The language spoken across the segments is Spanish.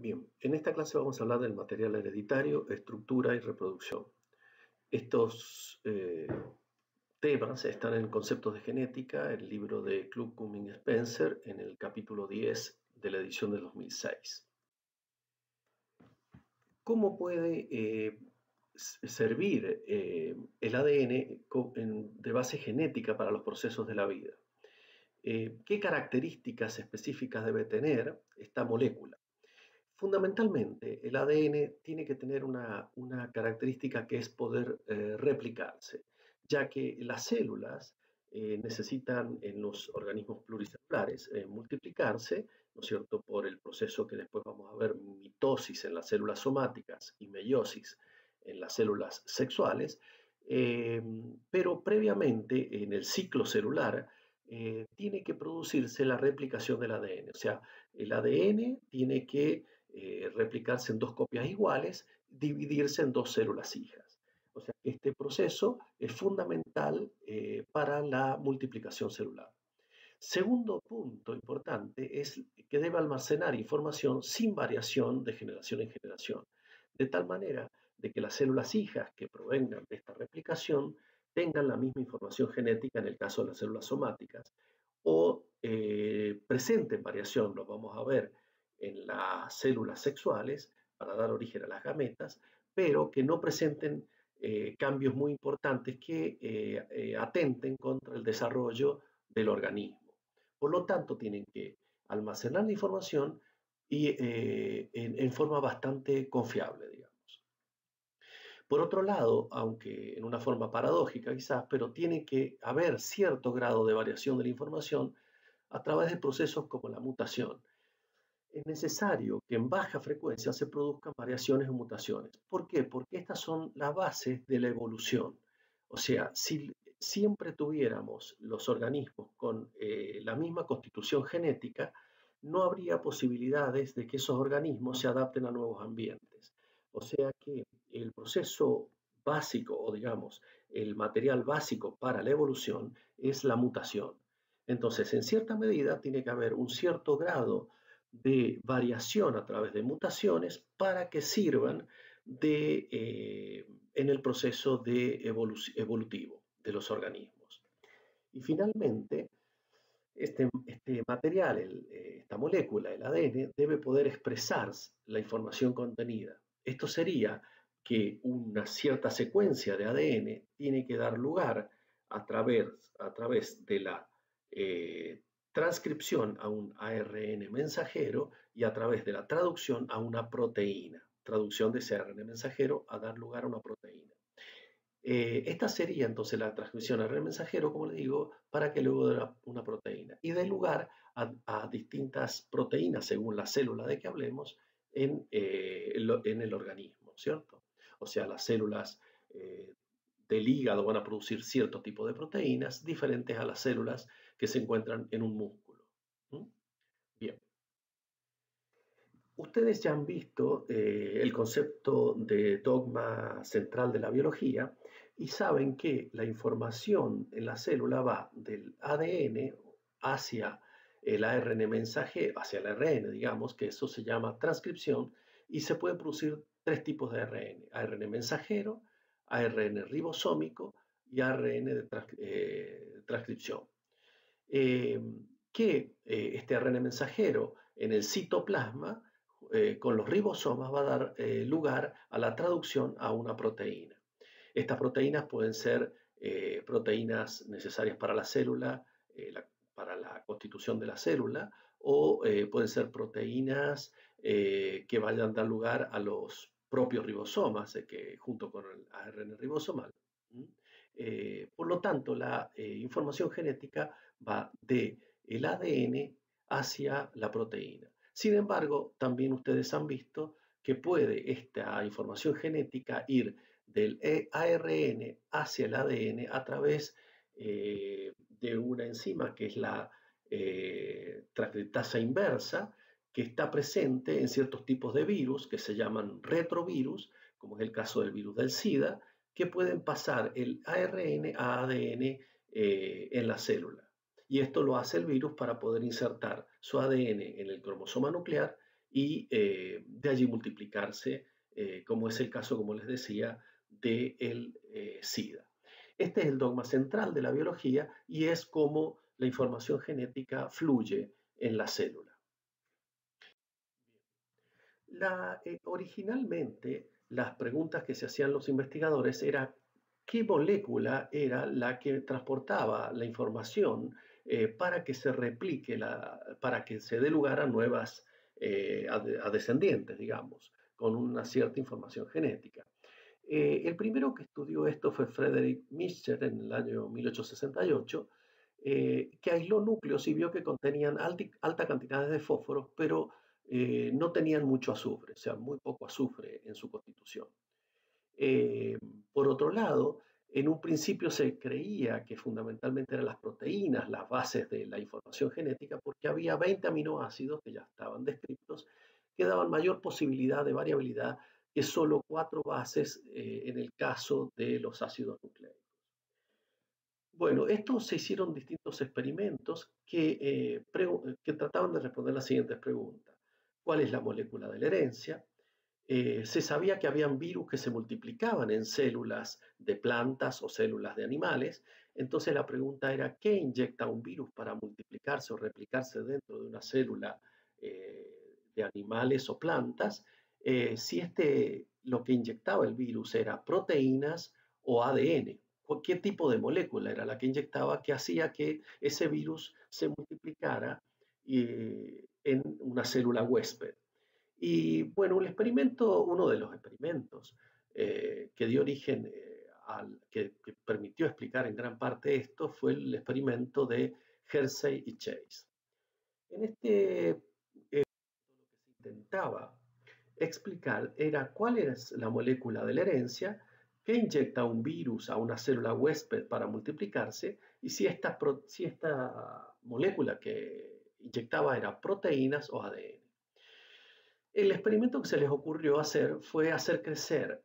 Bien, en esta clase vamos a hablar del material hereditario, estructura y reproducción. Estos temas están en Conceptos de Genética, el libro de Club Cumming Spencer, en el capítulo 10 de la edición de 2006. ¿Cómo puede servir el ADN de base genética para los procesos de la vida? ¿Qué características específicas debe tener esta molécula? Fundamentalmente, el ADN tiene que tener una característica que es poder replicarse, ya que las células necesitan en los organismos pluricelulares multiplicarse, ¿no es cierto?, por el proceso que después vamos a ver, mitosis en las células somáticas y meiosis en las células sexuales, pero previamente en el ciclo celular tiene que producirse la replicación del ADN, o sea, el ADN tiene que replicarse en dos copias iguales, dividirse en dos células hijas. O sea, este proceso es fundamental para la multiplicación celular. Segundo punto importante es que debe almacenar información sin variación de generación en generación, de tal manera de que las células hijas que provengan de esta replicación tengan la misma información genética en el caso de las células somáticas o presenten variación, lo vamos a ver en las células sexuales para dar origen a las gametas, pero que no presenten cambios muy importantes que atenten contra el desarrollo del organismo. Por lo tanto, tienen que almacenar la información y en forma bastante confiable, digamos. Por otro lado, aunque en una forma paradójica quizás, pero tiene que haber cierto grado de variación de la información a través de procesos como la mutación. Es necesario que en baja frecuencia se produzcan variaciones o mutaciones. ¿Por qué? Porque estas son las bases de la evolución. O sea, si siempre tuviéramos los organismos con la misma constitución genética, no habría posibilidades de que esos organismos se adapten a nuevos ambientes. O sea que el proceso básico, o digamos, el material básico para la evolución es la mutación. Entonces, en cierta medida, tiene que haber un cierto grado de variación a través de mutaciones para que sirvan en el proceso de evolutivo de los organismos. Y finalmente, este material, esta molécula, el ADN, debe poder expresar la información contenida. Esto sería que una cierta secuencia de ADN tiene que dar lugar a través de la transcripción a un ARN mensajero y a través de la traducción a una proteína. Traducción de ese ARN mensajero a dar lugar a una proteína. Esta sería entonces la transcripción ARN mensajero, como le digo, para que luego dé una proteína y dé lugar a distintas proteínas según la célula de que hablemos en el organismo, ¿cierto? O sea, las células del hígado van a producir cierto tipo de proteínas diferentes a las células que se encuentran en un músculo. Bien. Ustedes ya han visto el concepto de dogma central de la biología y saben que la información en la célula va del ADN hacia el ARN mensajero, hacia el ARN, digamos, que eso se llama transcripción, y se pueden producir tres tipos de ARN: ARN mensajero, ARN ribosómico y ARN de transcripción. Este ARN mensajero en el citoplasma con los ribosomas va a dar lugar a la traducción a una proteína. Estas proteínas pueden ser proteínas necesarias para la célula, para la constitución de la célula, o pueden ser proteínas que vayan a dar lugar a los propios ribosomas, que junto con el ARN ribosomal. Por lo tanto, la información genética va del ADN hacia la proteína. Sin embargo, también ustedes han visto que puede esta información genética ir del ARN hacia el ADN a través de una enzima que es la transcriptasa inversa, que está presente en ciertos tipos de virus que se llaman retrovirus, como es el caso del virus del SIDA, que pueden pasar el ARN a ADN en la célula. Y esto lo hace el virus para poder insertar su ADN en el cromosoma nuclear y de allí multiplicarse, como es el caso, como les decía, del SIDA. Este es el dogma central de la biología y es cómo la información genética fluye en la célula. Originalmente, las preguntas que se hacían los investigadores era qué molécula era la que transportaba la información para que se replique, para que se dé lugar a nuevas, a descendientes, digamos, con una cierta información genética. El primero que estudió esto fue Frederick Mischer en el año 1868, que aisló núcleos y vio que contenían alta cantidades de fósforos, pero no tenían mucho azufre, o sea, muy poco azufre en su constitución. Eh, por otro lado, en un principio se creía que fundamentalmente eran las proteínas las bases de la información genética porque había 20 aminoácidos que ya estaban descritos que daban mayor posibilidad de variabilidad que solo 4 bases en el caso de los ácidos nucleicos. Bueno, estos se hicieron distintos experimentos que trataban de responder las siguientes preguntas. ¿Cuál es la molécula de la herencia? Se sabía que habían virus que se multiplicaban en células de plantas o células de animales. Entonces la pregunta era, ¿qué inyecta un virus para multiplicarse o replicarse dentro de una célula de animales o plantas? Si lo que inyectaba el virus era proteínas o ADN. ¿Qué tipo de molécula era la que inyectaba que hacía que ese virus se multiplicara en una célula huésped? Y bueno, uno de los experimentos que dio origen, que permitió explicar en gran parte esto, fue el experimento de Hersey y Chase. En este lo que se intentaba explicar era cuál es la molécula de la herencia que inyecta un virus a una célula huésped para multiplicarse y si esta molécula que inyectaba era proteínas o ADN. El experimento que se les ocurrió hacer fue hacer crecer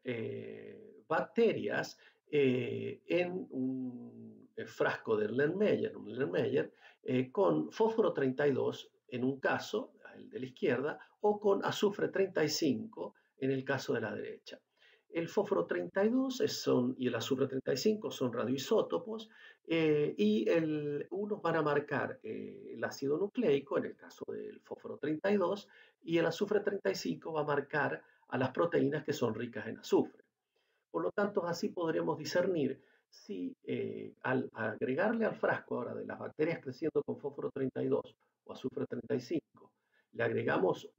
bacterias en un frasco de Erlenmeyer, con fósforo 32 en un caso, el de la izquierda, o con azufre 35 en el caso de la derecha. El fósforo 32 y el azufre 35 son radioisótopos unos van a marcar el ácido nucleico, en el caso del fósforo 32, y el azufre 35 va a marcar a las proteínas que son ricas en azufre. Por lo tanto, así podremos discernir si al agregarle al frasco ahora de las bacterias creciendo con fósforo 32 o azufre 35, le agregamos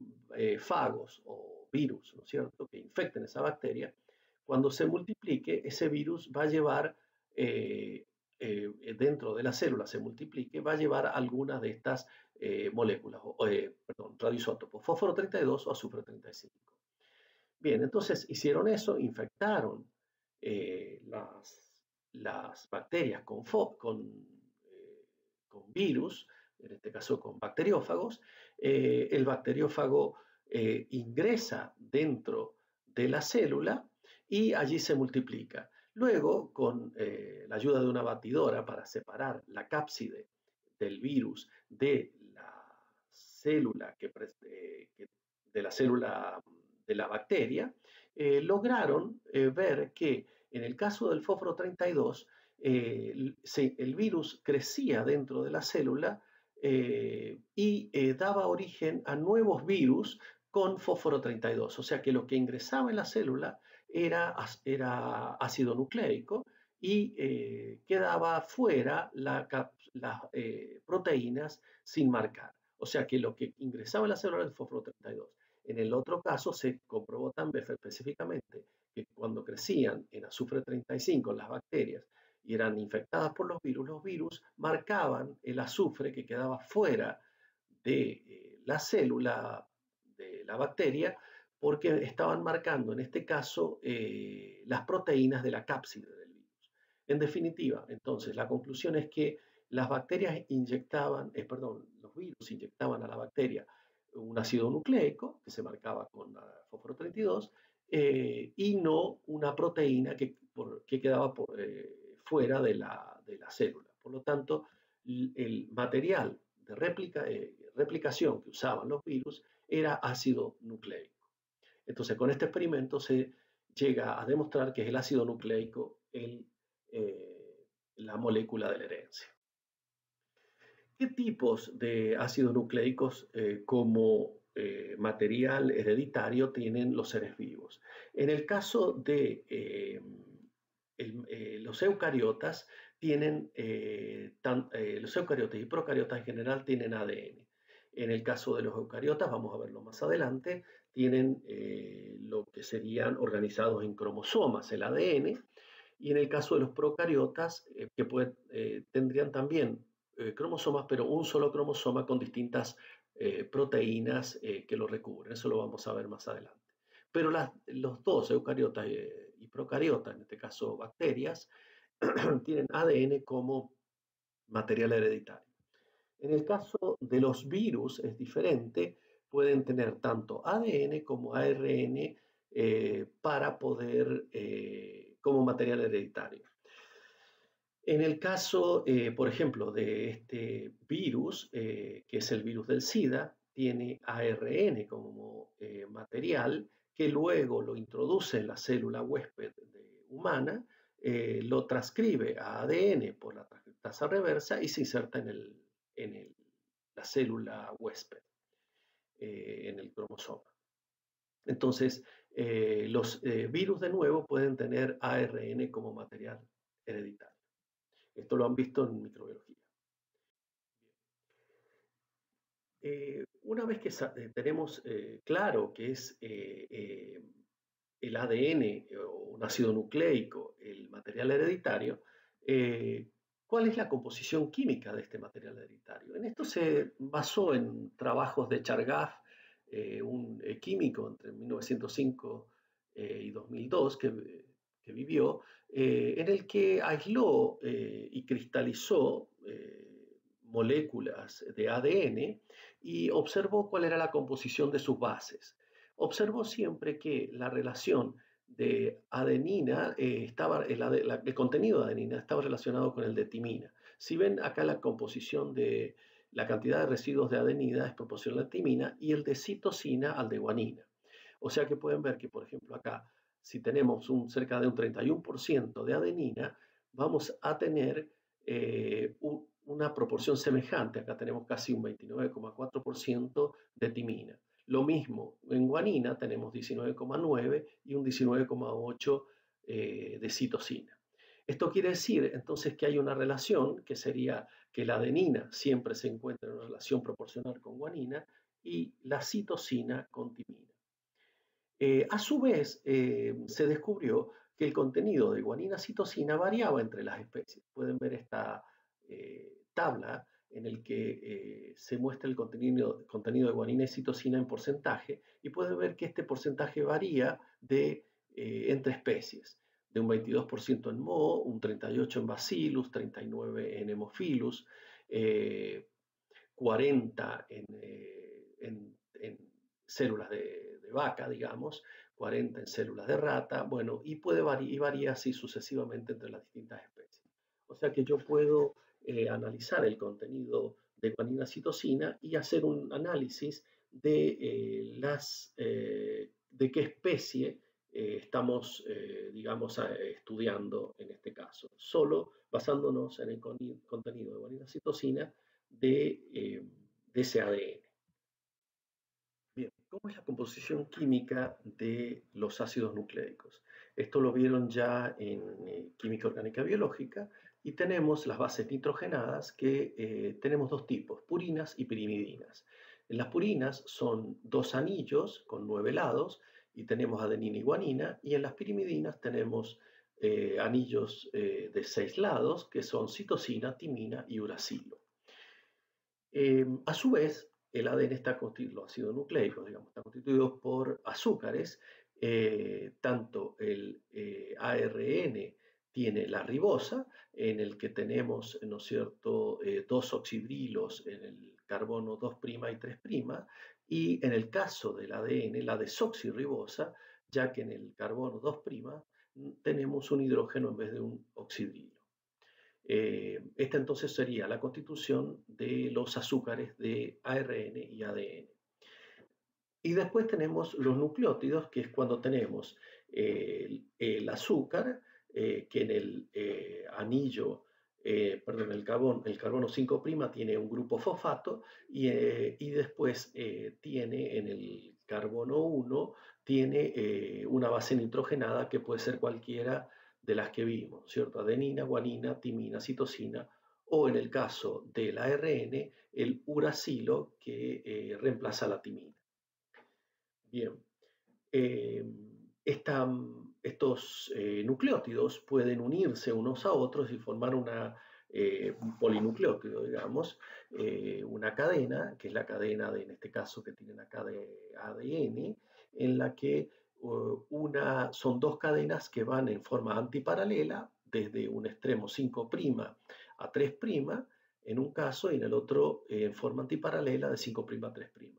fagos o virus, ¿no es cierto?, que infecten esa bacteria, cuando se multiplique, ese virus va a llevar, dentro de la célula se multiplique, va a llevar algunas de estas moléculas, radioisótopos, fósforo 32 o azufre 35. Bien, entonces hicieron eso, infectaron las bacterias con virus, en este caso con bacteriófagos. El bacteriófago ingresa dentro de la célula y allí se multiplica. Luego, con la ayuda de una batidora para separar la cápside del virus de la célula de la célula de la bacteria, lograron ver que en el caso del fósforo 32, el virus crecía dentro de la célula y daba origen a nuevos virus con fósforo 32. O sea que lo que ingresaba en la célula era ácido nucleico y quedaba fuera las proteínas sin marcar. O sea que lo que ingresaba en la célula era el fósforo 32. En el otro caso se comprobó también específicamente que cuando crecían en azufre 35 las bacterias y eran infectadas por los virus marcaban el azufre que quedaba fuera de la célula de la bacteria porque estaban marcando en este caso las proteínas de la cápside del virus. En definitiva, entonces, la conclusión es que las bacterias los virus inyectaban a la bacteria un ácido nucleico que se marcaba con fósforo 32 y no una proteína que quedaba fuera de la célula. Por lo tanto, el material de replicación que usaban los virus era ácido nucleico. Entonces, con este experimento se llega a demostrar que es el ácido nucleico la molécula de la herencia. ¿Qué tipos de ácidos nucleicos como material hereditario tienen los seres vivos? En el caso de los eucariotas, los eucariotas y procariotas en general tienen ADN. En el caso de los eucariotas, vamos a verlo más adelante, tienen lo que serían organizados en cromosomas, el ADN, y en el caso de los procariotas, tendrían también cromosomas, pero un solo cromosoma con distintas proteínas que lo recubren. Eso lo vamos a ver más adelante. Pero los dos, eucariotas y procariotas, en este caso bacterias, tienen ADN como material hereditario. En el caso de los virus es diferente, pueden tener tanto ADN como ARN para poder, como material hereditario. En el caso, por ejemplo, de este virus, que es el virus del SIDA, tiene ARN como material que luego lo introduce en la célula huésped humana, lo transcribe a ADN por la transcriptasa reversa y se inserta en la célula huésped, en el cromosoma. Entonces, los virus de nuevo pueden tener ARN como material hereditario. Esto lo han visto en microbiología. Una vez que tenemos claro que es el ADN o un ácido nucleico, el material hereditario, ¿cuál es la composición química de este material hereditario? En esto se basó en trabajos de Chargaff, un químico entre 1905 y 2002 que vivió, en el que aisló y cristalizó moléculas de ADN y observó cuál era la composición de sus bases. Observó siempre que la relación de adenina, el contenido de adenina estaba relacionado con el de timina. Si ven acá la composición de la cantidad de residuos de adenina es proporcional a la timina y el de citosina al de guanina. O sea que pueden ver que, por ejemplo, acá, si tenemos cerca de un 31% de adenina, vamos a tener una proporción semejante. Acá tenemos casi un 29,4% de timina. Lo mismo, en guanina tenemos 19,9 y un 19,8 de citosina. Esto quiere decir entonces que hay una relación que sería que la adenina siempre se encuentra en una relación proporcional con guanina y la citosina con timina. A su vez, se descubrió que el contenido de guanina-citosina variaba entre las especies. Pueden ver esta tabla en el que se muestra el contenido de guanina y citosina en porcentaje y pueden ver que este porcentaje varía entre especies, de un 22% en Moho, un 38% en Bacillus, 39% en Haemophilus, 40% en células de vaca, digamos, 40 en células de rata, bueno, y varía así sucesivamente entre las distintas especies. O sea que yo puedo analizar el contenido de guanina-citosina y hacer un análisis de qué especie estamos, digamos, estudiando en este caso, solo basándonos en el contenido de guanina-citosina de ese ADN. Bien, ¿cómo es la composición química de los ácidos nucleicos? Esto lo vieron ya en química orgánica biológica y tenemos las bases nitrogenadas que tenemos dos tipos, purinas y pirimidinas. En las purinas son dos anillos con 9 lados y tenemos adenina y guanina, y en las pirimidinas tenemos anillos de 6 lados que son citosina, timina y uracilo. A su vez, el ADN está constituido, los ácidos nucleicos, digamos, está constituido por azúcares. Tanto el ARN tiene la ribosa, en el que tenemos, ¿no es cierto?, dos oxidrilos en el carbono 2' y 3', y en el caso del ADN, la desoxirribosa, ya que en el carbono 2' tenemos un hidrógeno en vez de un oxidrilo. Esta entonces sería la constitución de los azúcares de ARN y ADN. Y después tenemos los nucleótidos, que es cuando tenemos el azúcar, que en el anillo, perdón, el carbono 5' tiene un grupo fosfato y después tiene en el carbono 1, tiene una base nitrogenada que puede ser cualquiera de las que vimos, ¿cierto? Adenina, guanina, timina, citosina, o en el caso del ARN, el uracilo que reemplaza la timina. Bien, eh, estos nucleótidos pueden unirse unos a otros y formar un polinucleótido, digamos, una cadena, que es la cadena en este caso que tienen acá de ADN, en la que son dos cadenas que van en forma antiparalela, desde un extremo 5' a 3' en un caso y en el otro en forma antiparalela de 5' a 3'.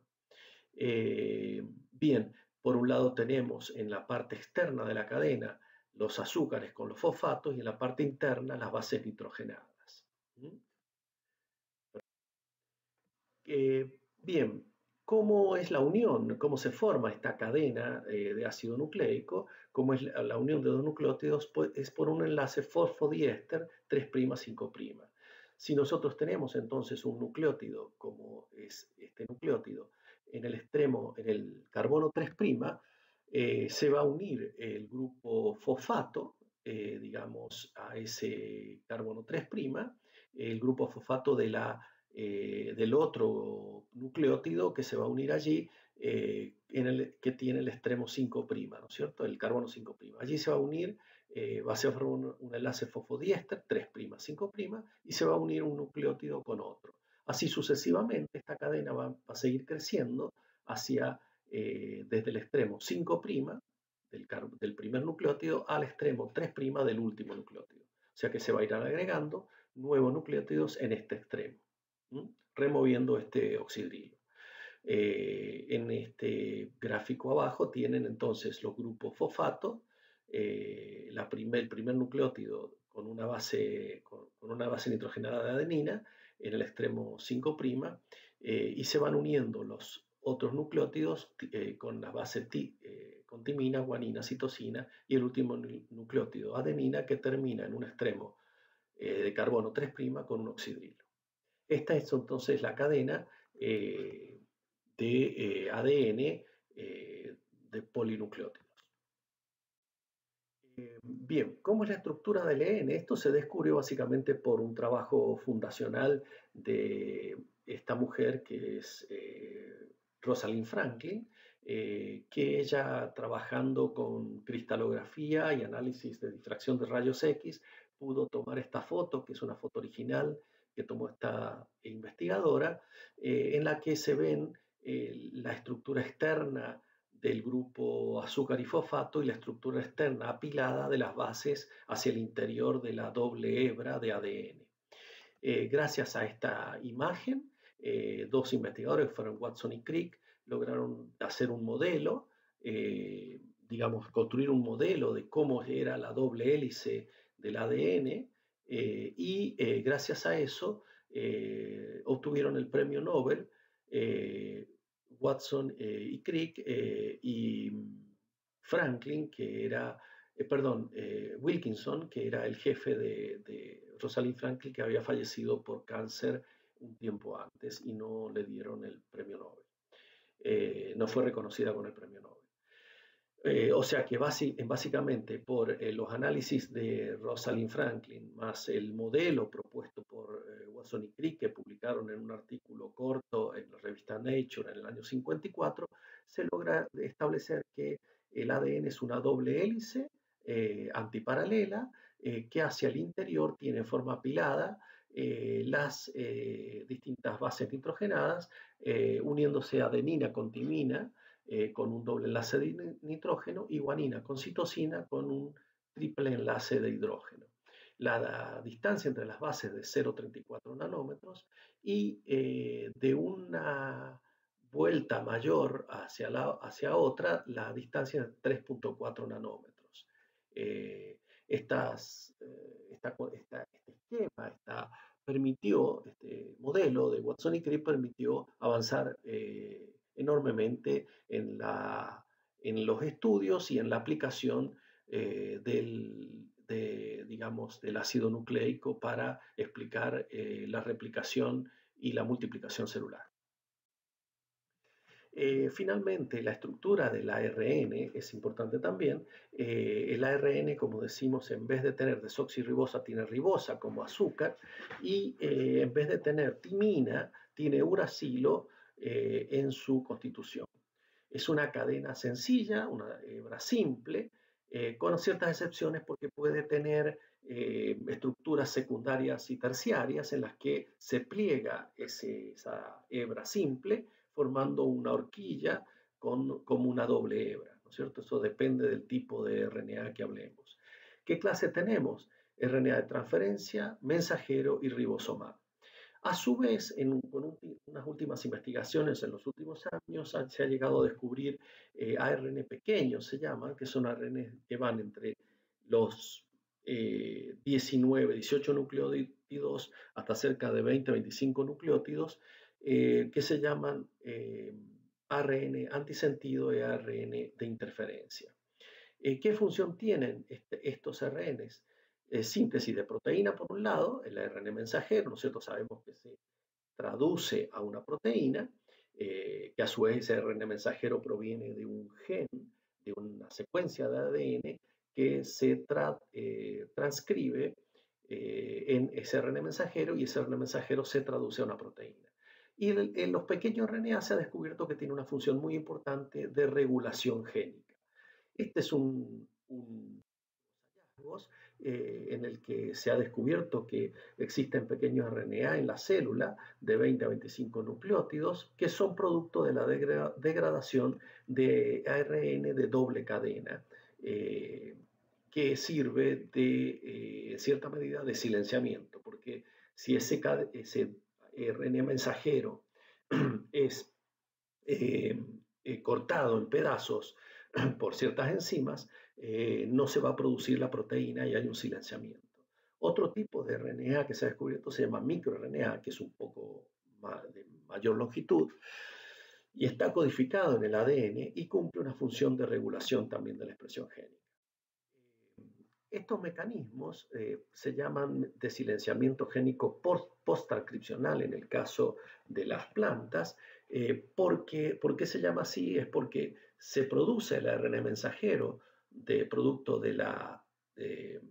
Bien, por un lado tenemos en la parte externa de la cadena los azúcares con los fosfatos y en la parte interna las bases nitrogenadas. ¿Mm? Bien, ¿cómo es la unión? ¿Cómo se forma esta cadena de ácido nucleico? ¿Cómo es la unión de dos nucleótidos? Pues es por un enlace fosfodiéster 3' 5'. Si nosotros tenemos entonces un nucleótido, como es este nucleótido, en el extremo, en el carbono 3', se va a unir el grupo fosfato, digamos, a ese carbono 3', el grupo fosfato del otro nucleótido que se va a unir allí, que tiene el extremo 5', ¿no es cierto? El carbono 5'. Allí se va a unir, va a ser un enlace fosfodiéster, 3', 5', y se va a unir un nucleótido con otro. Así sucesivamente, esta cadena va a seguir creciendo hacia, desde el extremo 5' del primer nucleótido al extremo 3' del último nucleótido. O sea que se va a ir agregando nuevos nucleótidos en este extremo, removiendo este oxidrilo. En este gráfico abajo tienen entonces los grupos fosfato, el primer nucleótido con una base nitrogenada de adenina en el extremo 5', y se van uniendo los otros nucleótidos con la base con timina, guanina, citosina y el último nucleótido adenina que termina en un extremo de carbono 3' con un oxidrilo. Esta es entonces la cadena de ADN de polinucleótidos. Bien, ¿cómo es la estructura del ADN? Esto se descubrió básicamente por un trabajo fundacional de esta mujer que es Rosalind Franklin, que ella trabajando con cristalografía y análisis de difracción de rayos X pudo tomar esta foto, que es una foto original que tomó esta investigadora, en la que se ven la estructura externa del grupo azúcar y fosfato y la estructura externa apilada de las bases hacia el interior de la doble hebra de ADN. Gracias a esta imagen, dos investigadores, fueron Watson y Crick, lograron hacer un modelo, digamos, construir un modelo de cómo era la doble hélice del ADN, y gracias a eso obtuvieron el premio Nobel Watson y Crick y Franklin, que era, perdón, Wilkinson, que era el jefe de Rosalind Franklin, que había fallecido por cáncer un tiempo antes y no le dieron el premio Nobel. No fue reconocida con el premio Nobel. O sea que básicamente por los análisis de Rosalind Franklin más el modelo propuesto por Watson y Crick que publicaron en un artículo corto en la revista Nature en el año 54, se logra establecer que el ADN es una doble hélice antiparalela que hacia el interior tiene en forma apilada las distintas bases nitrogenadas uniéndose adenina con timina con un doble enlace de nitrógeno y guanina con citosina con un triple enlace de hidrógeno. La distancia entre las bases de 0,34 nanómetros y de una vuelta mayor hacia otra, la distancia es 3,4 nanómetros. Este esquema permitió, este modelo de Watson y Crick permitió avanzar enormemente en los estudios y en la aplicación digamos, del ácido nucleico para explicar la replicación y la multiplicación celular. Finalmente, la estructura del ARN es importante también. El ARN, como decimos, en vez de tener desoxirribosa, tiene ribosa como azúcar, y en vez de tener timina, tiene uracilo en su constitución. Es una cadena sencilla, una hebra simple, con ciertas excepciones porque puede tener estructuras secundarias y terciarias en las que se pliega esa hebra simple formando una horquilla como una doble hebra, ¿no es cierto? Eso depende del tipo de RNA que hablemos. ¿Qué clase tenemos? RNA de transferencia, mensajero y ribosomal. A su vez, con unas últimas investigaciones en los últimos años, se ha llegado a descubrir ARN pequeños, se llaman, que son ARN que van entre los 19, 18 nucleótidos hasta cerca de 20, 25 nucleótidos, que se llaman ARN antisentido y ARN de interferencia. ¿Qué función tienen estos RNs? Síntesis de proteína por un lado, el ARN mensajero, nosotros sabemos que se traduce a una proteína, que a su vez ese ARN mensajero proviene de un gen, de una secuencia de ADN que se transcribe en ese ARN mensajero, y ese ARN mensajero se traduce a una proteína. Y en los pequeños RNA se ha descubierto que tiene una función muy importante de regulación génica. Este es un hallazgos en el que se ha descubierto que existen pequeños RNA en la célula de 20 a 25 nucleótidos que son producto de la degradación de ARN de doble cadena, que sirve en cierta medida de silenciamiento, porque si ese RNA mensajero es cortado en pedazos por ciertas enzimas, no se va a producir la proteína y hay un silenciamiento. Otro tipo de RNA que se ha descubierto se llama microRNA, que es un poco de mayor longitud y está codificado en el ADN y cumple una función de regulación también de la expresión génica. Estos mecanismos se llaman de silenciamiento génico post-transcripcional en el caso de las plantas. ¿Por qué se llama así? Es porque se produce el ARN mensajero de producto de la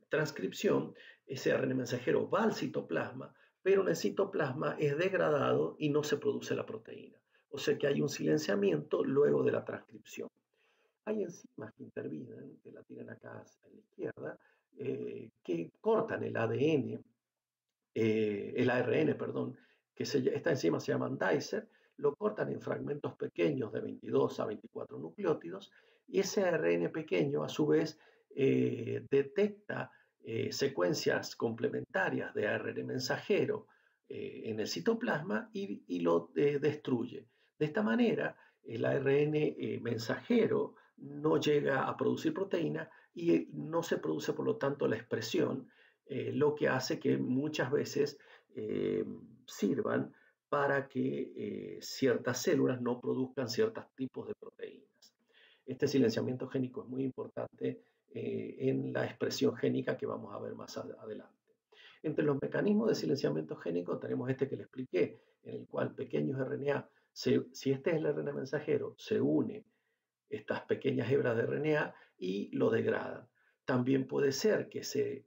transcripción. Ese ARN mensajero va al citoplasma, pero en el citoplasma es degradado y no se produce la proteína. O sea que hay un silenciamiento luego de la transcripción. Hay enzimas que intervienen, que la tienen acá a la izquierda, que cortan el ADN, el ARN, perdón, esta enzima se llama dicer, lo cortan en fragmentos pequeños de 22 a 24 nucleótidos, y ese ARN pequeño a su vez detecta secuencias complementarias de ARN mensajero en el citoplasma y lo destruye. De esta manera, el ARN mensajero no llega a producir proteína y no se produce, por lo tanto, la expresión, lo que hace que muchas veces sirvan para que ciertas células no produzcan ciertos tipos de proteínas. Este silenciamiento génico es muy importante en la expresión génica que vamos a ver más adelante. Entre los mecanismos de silenciamiento génico tenemos este que le expliqué, en el cual pequeños RNA, si este es el RNA mensajero, se une estas pequeñas hebras de RNA y lo degradan. También puede ser que ese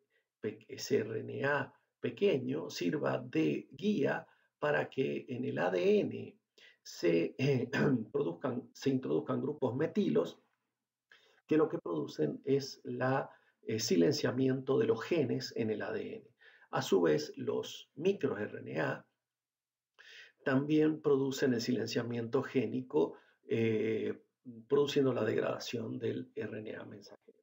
RNA pequeño sirva de guía para que en el ADN se introduzcan grupos metilos que lo que producen es el silenciamiento de los genes en el ADN. A su vez, los microRNA también producen el silenciamiento génico, produciendo la degradación del RNA mensajero.